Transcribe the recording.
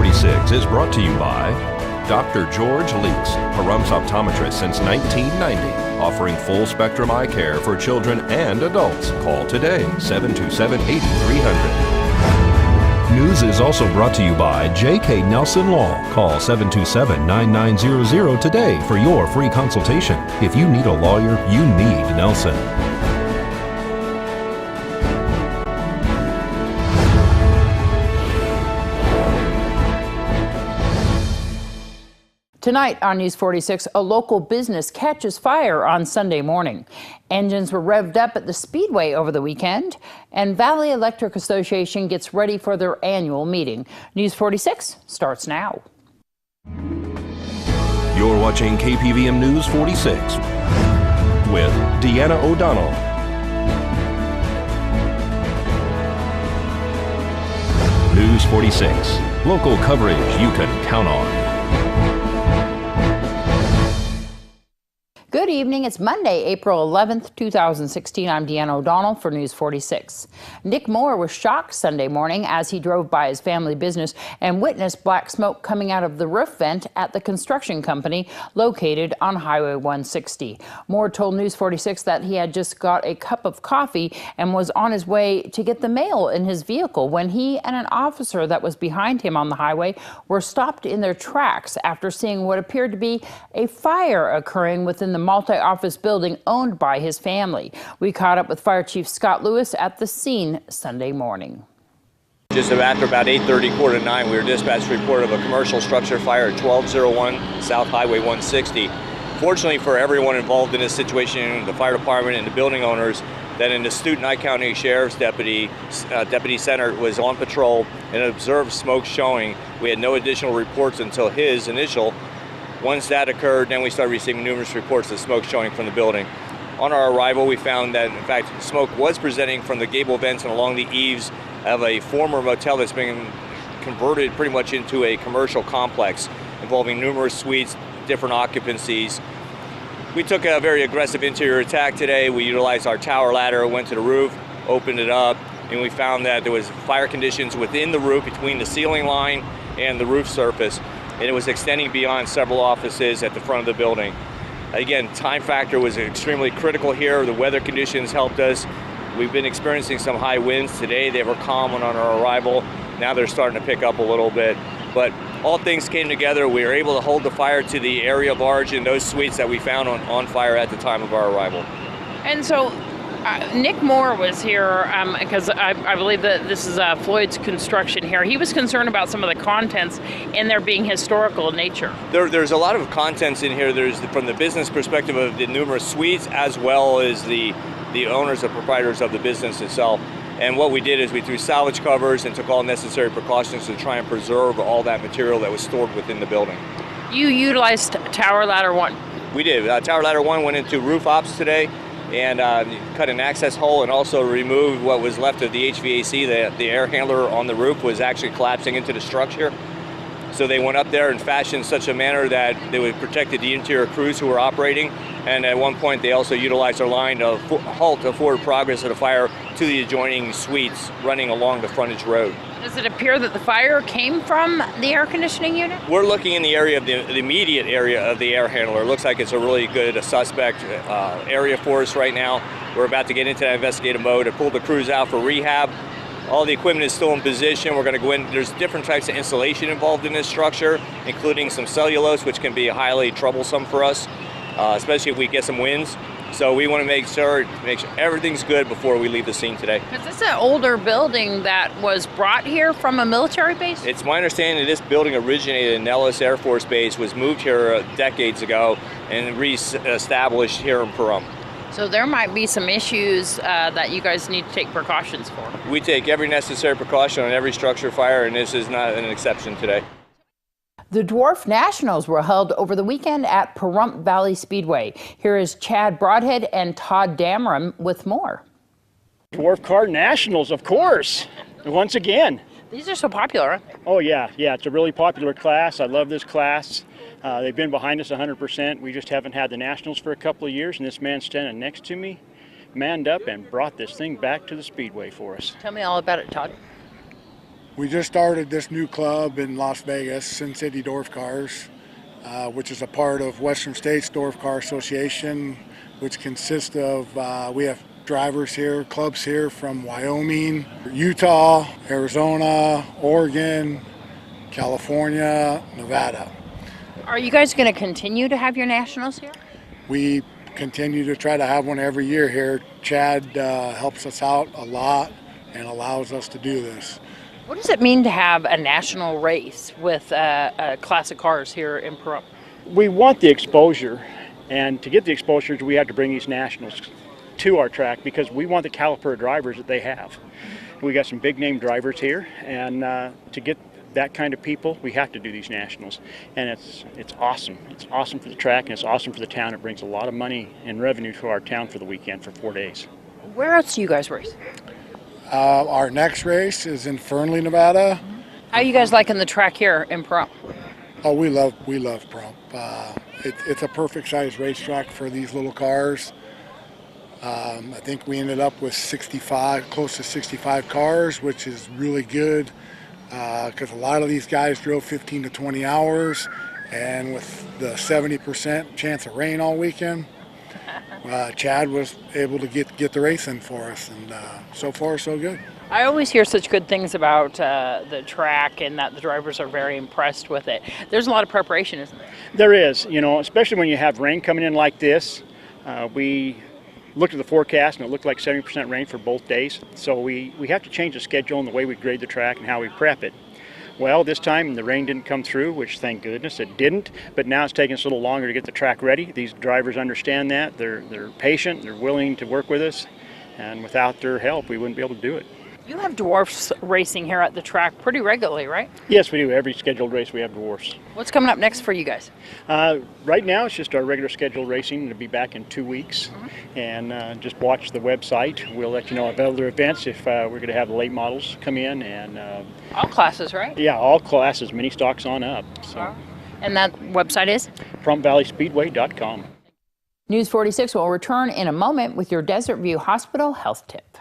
46 is brought to you by Dr. George Leaks, Pahrum's optometrist since 1990, offering full-spectrum eye care for children and adults. Call today, 727-8300. News is also brought to you by J.K. Nelson Law. Call 727-9900 today for your free consultation. If you need a lawyer, you need Nelson. Tonight on News 46, a local business catches fire on Sunday morning. Engines were revved up at the Speedway over the weekend, and Valley Electric Association gets ready for their annual meeting. News 46 starts now. You're watching KPVM News 46 with Deanna O'Donnell. News 46, local coverage you can count on. Good evening. It's Monday, April 11th, 2016. I'm Deanna O'Donnell for News 46. Nick Moore was shocked Sunday morning as he drove by his family business and witnessed black smoke coming out of the roof vent at the construction company located on Highway 160. Moore told News 46 that he had just got a cup of coffee and was on his way to get the mail in his vehicle when he and an officer that was behind him on the highway were stopped in their tracks after seeing what appeared to be a fire occurring within the multi-office building owned by his family. We caught up with Fire Chief Scott Lewis at the scene Sunday morning. Just after about 8:30, 8:45, we were dispatched a report of a commercial structure fire at 1201 South Highway 160. Fortunately for everyone involved in this situation, the fire department and the building owners, that an astute Nye County Sheriff's Deputy Center was on patrol and observed smoke showing. We had no additional reports until his initial. Once that occurred, then we started receiving numerous reports of smoke showing from the building. On our arrival, we found that, in fact, smoke was presenting from the gable vents and along the eaves of a former motel that's been converted pretty much into a commercial complex involving numerous suites, different occupancies. We took a very aggressive interior attack today. We utilized our tower ladder, went to the roof, opened it up, and we found that there was fire conditions within the roof between the ceiling line and the roof surface. And it was extending beyond several offices at the front of the building. Again, time factor was extremely critical here. The weather conditions helped us. We've been experiencing some high winds today. They were calm on our arrival. Now they're starting to pick up a little bit. But all things came together. We were able to hold the fire to the area of origin, those suites that we found on fire at the time of our arrival. And so Nick Moore was here because I believe that this is Floyd's construction here. He was concerned about some of the contents in there being historical in nature. There's a lot of contents in here. There's from the business perspective of the numerous suites, as well as the owners and proprietors of the business itself. And what we did is we threw salvage covers and took all necessary precautions to try and preserve all that material that was stored within the building. You utilized Tower Ladder 1. We did. Tower Ladder 1 went into roof ops today and cut an access hole and also removed what was left of the HVAC. The air handler on the roof was actually collapsing into the structure. So they went up there and fashioned such a manner that they would protect the interior crews who were operating. And at one point, they also utilized our line to halt the forward progress of the fire to the adjoining suites running along the frontage road. Does it appear that the fire came from the air conditioning unit? We're looking in the area of the immediate area of the air handler. It looks like it's a really good suspect area for us right now. We're about to get into that investigative mode and pull the crews out for rehab. All the equipment is still in position. We're going to go in. There's different types of insulation involved in this structure, including some cellulose, which can be highly troublesome for us, especially if we get some winds. So we want to make sure everything's good before we leave the scene today. Is this an older building that was brought here from a military base? It's my understanding that this building originated in Nellis Air Force Base, was moved here decades ago, and re-established here in Pahrump. So there might be some issues that you guys need to take precautions for. We take every necessary precaution on every structure fire, and this is not an exception today. The Dwarf Nationals were held over the weekend at Pahrump Valley Speedway. Here is Chad Broadhead and Todd Dameron with more. Dwarf Car Nationals, of course, once again. These are so popular, aren't they? Oh yeah, it's a really popular class. I love this class. They've been behind us 100%. We just haven't had the Nationals for a couple of years, and this man standing next to me manned up and brought this thing back to the Speedway for us. Tell me all about it, Todd. We just started this new club in Las Vegas, Sin City Dwarf Cars, which is a part of Western States Dwarf Car Association, which consists of, we have drivers here, clubs here from Wyoming, Utah, Arizona, Oregon, California, Nevada. Are you guys going to continue to have your nationals here? We continue to try to have one every year here. Chad helps us out a lot and allows us to do this. What does it mean to have a national race with classic cars here in Pahrump? We want the exposure, and to get the exposure, we have to bring these nationals to our track because we want the caliper drivers that they have. We got some big name drivers here, and to get that kind of people, we have to do these nationals, and it's awesome. It's awesome for the track, and it's awesome for the town. It brings a lot of money and revenue to our town for the weekend for 4 days. Where else do you guys race? Our next race is in Fernley, Nevada. How are you guys liking the track here in Pahrump? Oh, we love Pahrump. It's a perfect size racetrack for these little cars. I think we ended up with 65, close to 65 cars, which is really good because a lot of these guys drove 15 to 20 hours, and with the 70% chance of rain all weekend, Chad was able to get the race in for us, and so far so good. I always hear such good things about the track and that the drivers are very impressed with it. There's a lot of preparation, isn't there? There is, you know, especially when you have rain coming in like this. We looked at the forecast and it looked like 70% rain for both days. So we have to change the schedule and the way we grade the track and how we prep it. Well, this time the rain didn't come through, which thank goodness it didn't, but now it's taking us a little longer to get the track ready. These drivers understand that. They're patient, they're willing to work with us, and without their help we wouldn't be able to do it. You have dwarfs racing here at the track pretty regularly, right? Yes, we do. Every scheduled race we have dwarfs. What's coming up next for you guys? Right now it's just our regular scheduled racing. It'll be back in 2 weeks. And just watch the website. We'll let you know about other events if we're going to have the late models come in. And all classes, right? Yeah, all classes, mini stocks on up. So. Wow. And that website is? PaHrumpValleySpeedway.com. News 46 will return in a moment with your Desert View Hospital health tip.